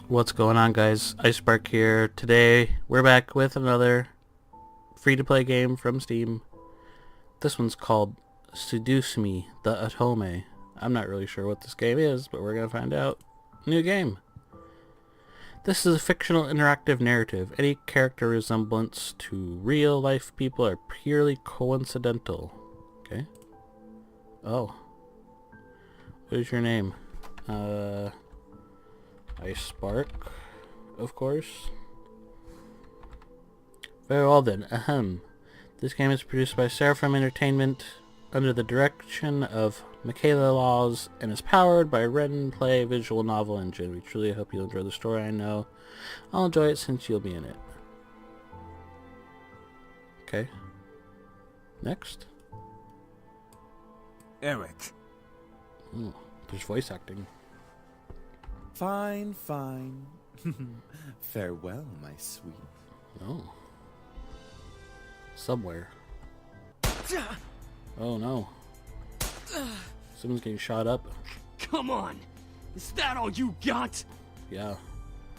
What's going on, guys? Icebark here. Today we're back with another free-to-play game from Steam. This one's called Seduce Me the Otomi. I'm not really sure what this game is, but we're gonna find out. New game. This is a fictional interactive narrative. Any character resemblance to real-life people are purely coincidental. Okay. Oh. What is your name? Icebark, of course. Very well then, ahem. This game is produced by Seraphim Entertainment under the direction of Michaela Laws and is powered by Red and Play visual novel engine. We truly hope you'll enjoy the story. I know I'll enjoy it since you'll be in it. Okay. Next. Eric. There's voice acting. Fine, fine. Farewell, my sweet. Oh. Somewhere. Oh no. Someone's getting shot up. Come on! Is that all you got? Yeah.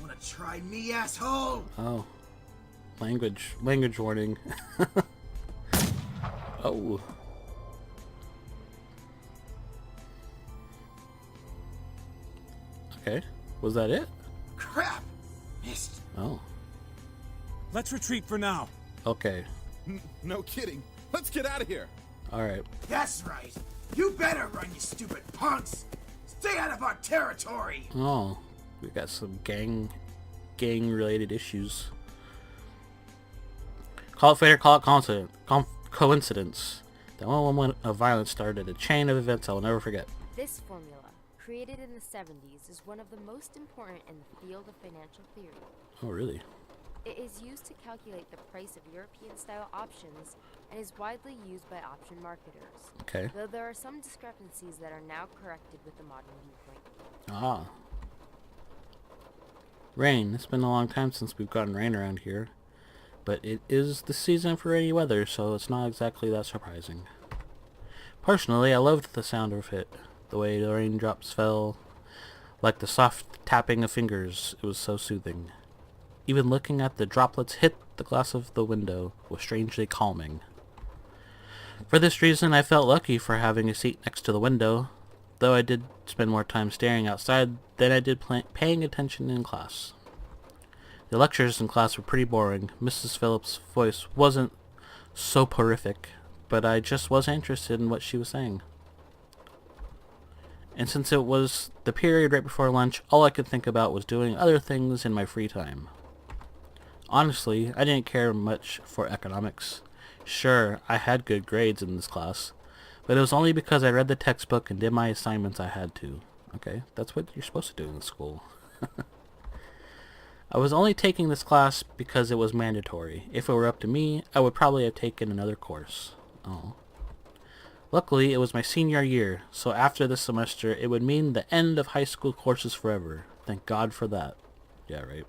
Wanna try me, asshole? Oh. Language warning. Oh. Okay. Was that it? Crap! Missed. Oh. Let's retreat for now. Okay. No kidding. Let's get out of here. Alright. That's right. You better run, you stupid punks! Stay out of our territory! Oh. We got some gang related issues. Call it fate or call it coincidence. That one moment of violence started a chain of events I will never forget. This formula, created in the 70s, is one of the most important in the field of financial theory. Oh, really? It is used to calculate the price of European-style options and is widely used by option marketers. Okay. Though there are some discrepancies that are now corrected with the modern viewpoint. Ah. Rain. It's been a long time since we've gotten rain around here. But it is the season for rainy weather, so it's not exactly that surprising. Personally, I loved the sound of it. The way the raindrops fell, like the soft tapping of fingers. It was so soothing. Even looking at the droplets hit the glass of the window was strangely calming. For this reason, I felt lucky for having a seat next to the window, though I did spend more time staring outside than I did paying attention in class. The lectures in class were pretty boring. Mrs. Phillips' voice wasn't soporific, but I just wasn't interested in what she was saying. And since it was the period right before lunch, all I could think about was doing other things in my free time. Honestly, I didn't care much for economics. Sure, I had good grades in this class, but it was only because I read the textbook and did my assignments I had to. Okay, that's what you're supposed to do in school. I was only taking this class because it was mandatory. If it were up to me, I would probably have taken another course. Oh. Luckily, it was my senior year, so after this semester, it would mean the end of high school courses forever. Thank God for that. Yeah, right.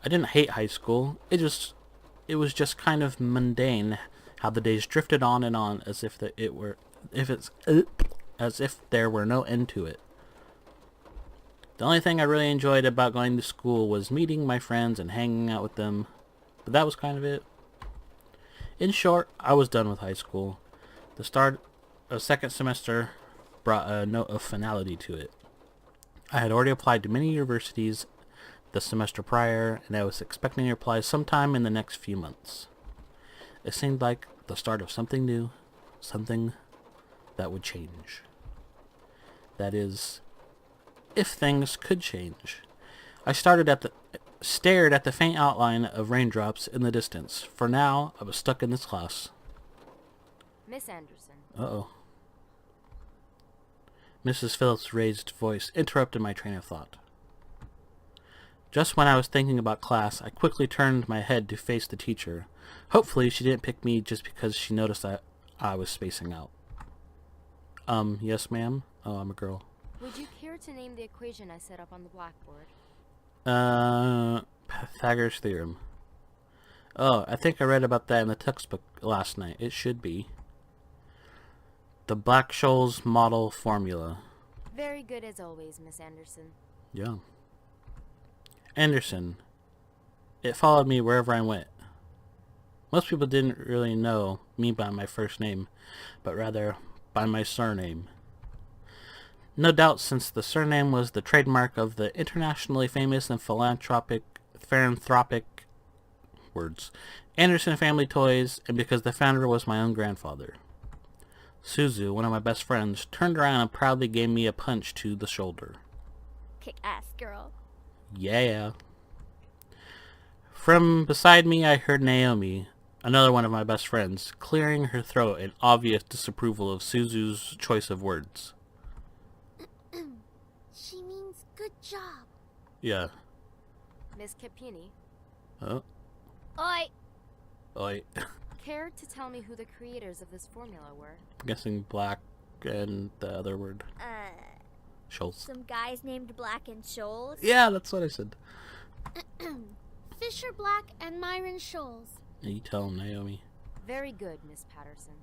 I didn't hate high school. It was just kind of mundane how the days drifted on and on as if there were no end to it. The only thing I really enjoyed about going to school was meeting my friends and hanging out with them, but that was kind of it. In short, I was done with high school. The start of second semester brought a note of finality to it. I had already applied to many universities the semester prior, and I was expecting to apply sometime in the next few months. It seemed like the start of something new, something that would change. That is, if things could change. I stared at the faint outline of raindrops in the distance. For now, I was stuck in this class. Miss Anderson. Uh-oh. Mrs. Phillips' raised voice interrupted my train of thought. Just when I was thinking about class, I quickly turned my head to face the teacher. Hopefully, she didn't pick me just because she noticed that I was spacing out. Yes, ma'am? Oh, I'm a girl. Would you care to name the equation I set up on the blackboard? Pythagoras theorem. Oh, I think I read about that in the textbook last night. It should be. The Black-Scholes model formula. Very good as always, Miss Anderson. Yeah. Anderson. It followed me wherever I went. Most people didn't really know me by my first name, but rather by my surname. No doubt, since the surname was the trademark of the internationally famous and philanthropic Anderson Family Toys, and because the founder was my own grandfather. Suzu, one of my best friends, turned around and proudly gave me a punch to the shoulder. Kick ass, girl. Yeah. From beside me, I heard Naomi, another one of my best friends, clearing her throat in obvious disapproval of Suzu's choice of words. She means good job. Yeah. Miss Capini, Oh. Oi. care to tell me who the creators of this formula were? I'm guessing Black and the other word. Schultz. Some guys named Black and Shoals. Yeah, that's what I said. Fisher Black and Myron Shoals. You tell him, Naomi. Very good, Miss Patterson.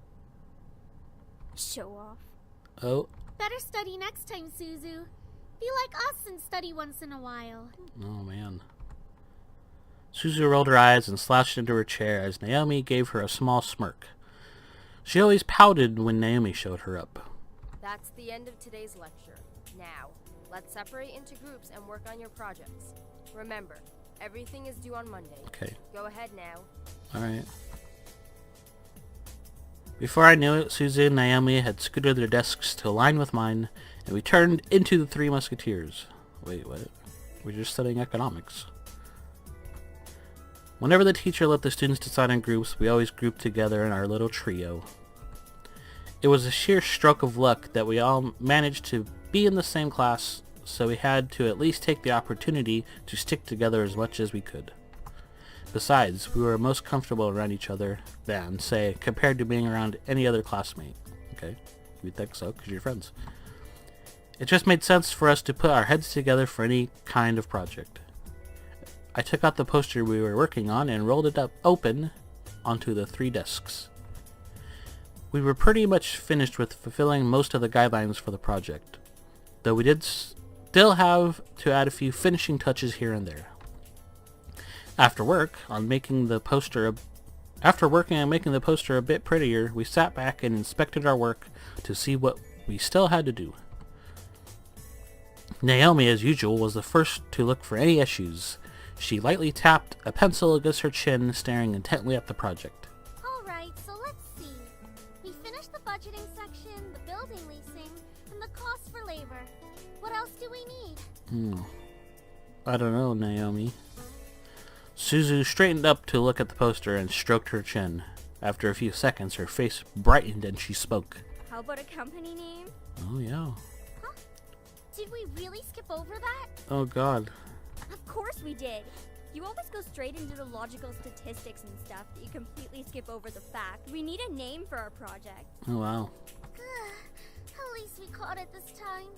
Show off. Oh. Better study next time, Suzu. Be like us and study once in a while. Oh, man. Suzu rolled her eyes and slouched into her chair as Naomi gave her a small smirk. She always pouted when Naomi showed her up. That's the end of today's lecture. Now, let's separate into groups and work on your projects. Remember, everything is due on Monday. Okay. Go ahead now. Alright. Before I knew it, Suzu and Naomi had scooted their desks to align with mine, and we turned into the Three Musketeers. Wait, what? We're just studying economics. Whenever the teacher let the students decide on groups, we always grouped together in our little trio. It was a sheer stroke of luck that we all managed to be in the same class, so we had to at least take the opportunity to stick together as much as we could. Besides, we were most comfortable around each other than, say, compared to being around any other classmate. Okay, you'd think so, because you're friends. It just made sense for us to put our heads together for any kind of project. I took out the poster we were working on and rolled it up open onto the 3 desks. We were pretty much finished with fulfilling most of the guidelines for the project, though we did still have to add a few finishing touches here and there. After working on making the poster a bit prettier, we sat back and inspected our work to see what we still had to do. Naomi, as usual, was the first to look for any issues. She lightly tapped a pencil against her chin, staring intently at the project. Alright, so let's see. We finished the budgeting section, the building leasing, and the cost for labor. What else do we need? I don't know, Naomi. Suzu straightened up to look at the poster and stroked her chin. After a few seconds, her face brightened and she spoke. How about a company name? Oh, yeah. Huh? Did we really skip over that? Oh, God. Of course we did. You always go straight into the logical statistics and stuff that you completely skip over the fact. We need a name for our project. Oh, wow. At least we caught it this time.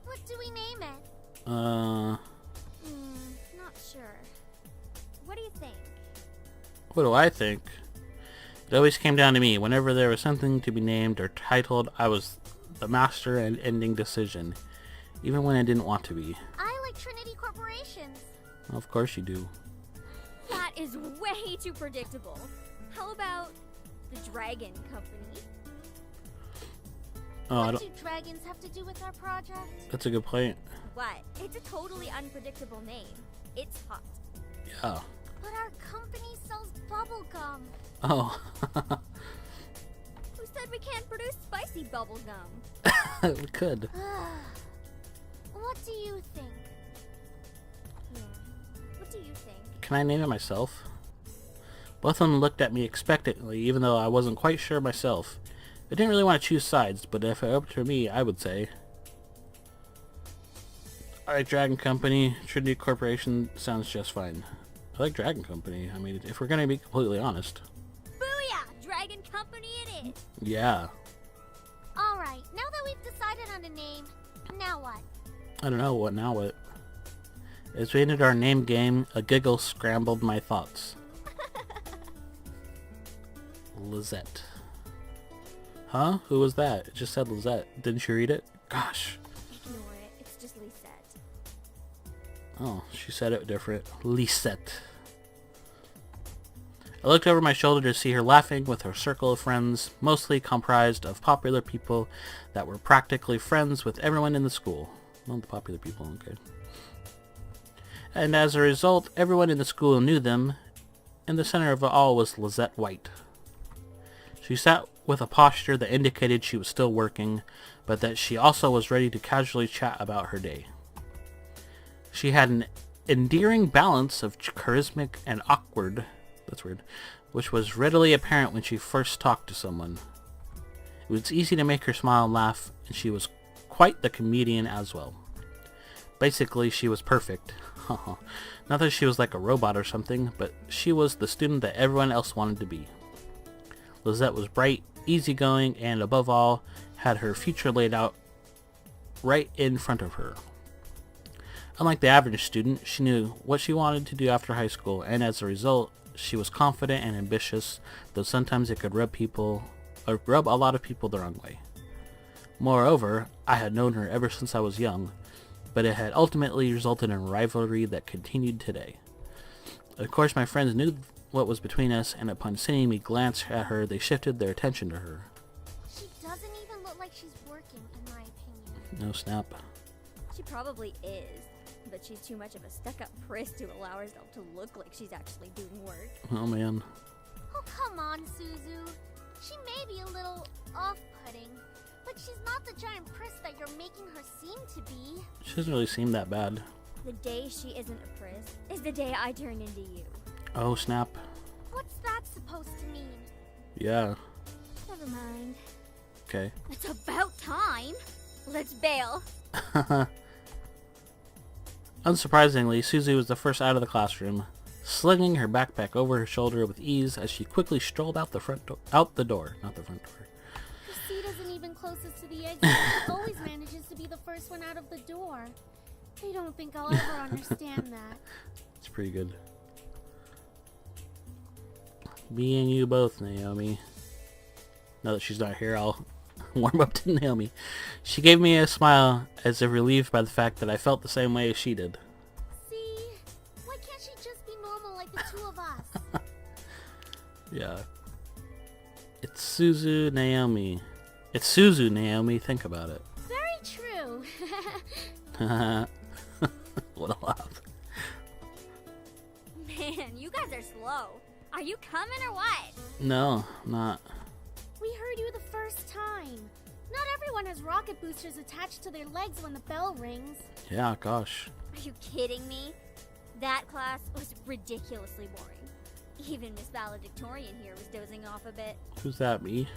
What do we name it? Not sure. What do you think? What do I think? It always came down to me. Whenever there was something to be named or titled, I was the master and ending decision, even when I didn't want to be. I like Trinity Corporations. Well, of course you do. That is way too predictable. How about the Dragon Company? Oh, What do dragons have to do with our project? that's a good point. What? It's a totally unpredictable name. It's hot. Yeah. But our company sells bubble gum. Oh. Who said we can't produce spicy bubble gum? We could. What do you think? Yeah. What do you think? Can I name it myself? Both of them looked at me expectantly, even though I wasn't quite sure myself. I didn't really want to choose sides, but if it were up to me, I would say. I like Dragon Company. Trinity Corporation sounds just fine. I like Dragon Company. I mean, if we're going to be completely honest. Booyah! Dragon Company it is! Yeah. Alright, now that we've decided on a name, now what? I don't know, what now what? As we ended our name game, a giggle scrambled my thoughts. Lizette. Huh? Who was that? It just said Lizette. Didn't you read it? Gosh. Ignore it, it's just Lisette. Oh, she said it different. Lisette. I looked over my shoulder to see her laughing with her circle of friends, mostly comprised of popular people that were practically friends with everyone in the school. Not the popular people, okay. And as a result, everyone in the school knew them. In the center of it all was Lisette White. She sat with a posture that indicated she was still working, but that she also was ready to casually chat about her day. She had an endearing balance of charismatic and awkward, that's weird, which was readily apparent when she first talked to someone. It was easy to make her smile and laugh, and she was quite the comedian as well. Basically, she was perfect. Not that she was like a robot or something, but she was the student that everyone else wanted to be. Lisette was bright, easygoing, and above all, had her future laid out right in front of her. Unlike the average student, she knew what she wanted to do after high school, and as a result, she was confident and ambitious, though sometimes it could rub a lot of people the wrong way. Moreover, I had known her ever since I was young, but it had ultimately resulted in a rivalry that continued today. Of course, my friends knew what was between us, and upon seeing me glance at her, they shifted their attention to her. She doesn't even look like she's working, in my opinion. No snap. She probably is, but she's too much of a stuck-up priss to allow herself to look like she's actually doing work. Oh man. Oh, come on, Suzu. She may be a little off-putting, but she's not the giant priss that you're making her seem to be. She doesn't really seem that bad. The day she isn't a priss is the day I turn into you. Oh snap. What's that supposed to mean? Yeah. Never mind. Okay. It's about time. Let's bail. Unsurprisingly, Susie was the first out of the classroom, slinging her backpack over her shoulder with ease as she quickly strolled out the door. Not the front door. Her seat isn't even closest to the exit, but she always manages to be the first one out of the door. I don't think I'll ever understand that. It's pretty good. Me and you both, Naomi. Now that she's not here, I'll warm up to Naomi. She gave me a smile as if relieved by the fact that I felt the same way as she did. See? Why can't she just be normal like the two of us? Yeah. It's Suzu, Naomi. It's Suzu, Naomi. Think about it. Very true. What a laugh. Man, you guys are slow. Are you coming or what? No, not. We heard you the first time. Not everyone has rocket boosters attached to their legs when the bell rings. Yeah, gosh. Are you kidding me? That class was ridiculously boring. Even Miss Valedictorian here was dozing off a bit. Who's that, me?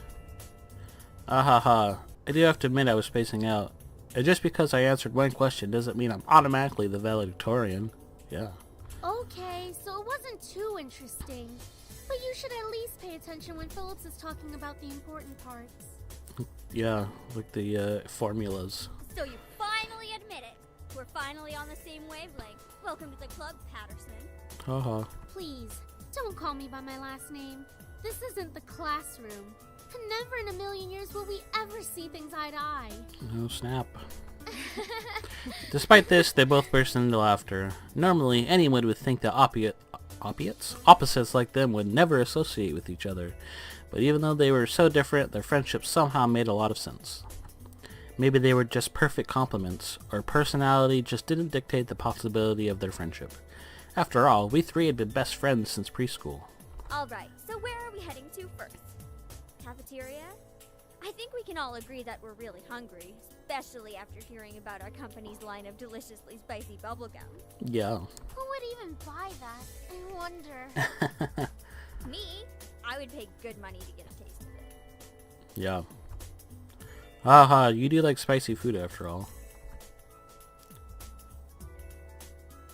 Ahaha. I do have to admit I was spacing out. And just because I answered one question doesn't mean I'm automatically the valedictorian. Yeah. Okay, so it wasn't too interesting. But you should at least pay attention when Phillips is talking about the important parts. Yeah, like the formulas. So you finally admit it. We're finally on the same wavelength. Welcome to the club, Patterson. Haha. Please, don't call me by my last name. This isn't the classroom. And never in a million years will we ever see things eye to eye. No snap. Despite this, they both burst into laughter. Normally, anyone would think that opposites like them would never associate with each other. But even though they were so different, their friendship somehow made a lot of sense. Maybe they were just perfect complements, or personality just didn't dictate the possibility of their friendship. After all, we three had been best friends since preschool. Alright, so where are we heading to first? Cafeteria? I think we can all agree that we're really hungry, especially after hearing about our company's line of deliciously spicy bubblegum. Yeah. Who would even buy that? I wonder. Me? I would pay good money to get a taste of it. Yeah. Haha, you do like spicy food after all.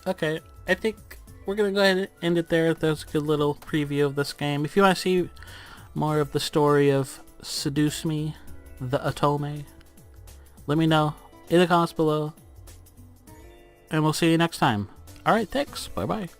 Okay, I think we're gonna go ahead and end it there. That was a good little preview of this game. If you want to see more of the story of Seduce Me the Otomi, let me know in the comments below. And we'll see you next time. Alright, thanks. Bye-bye.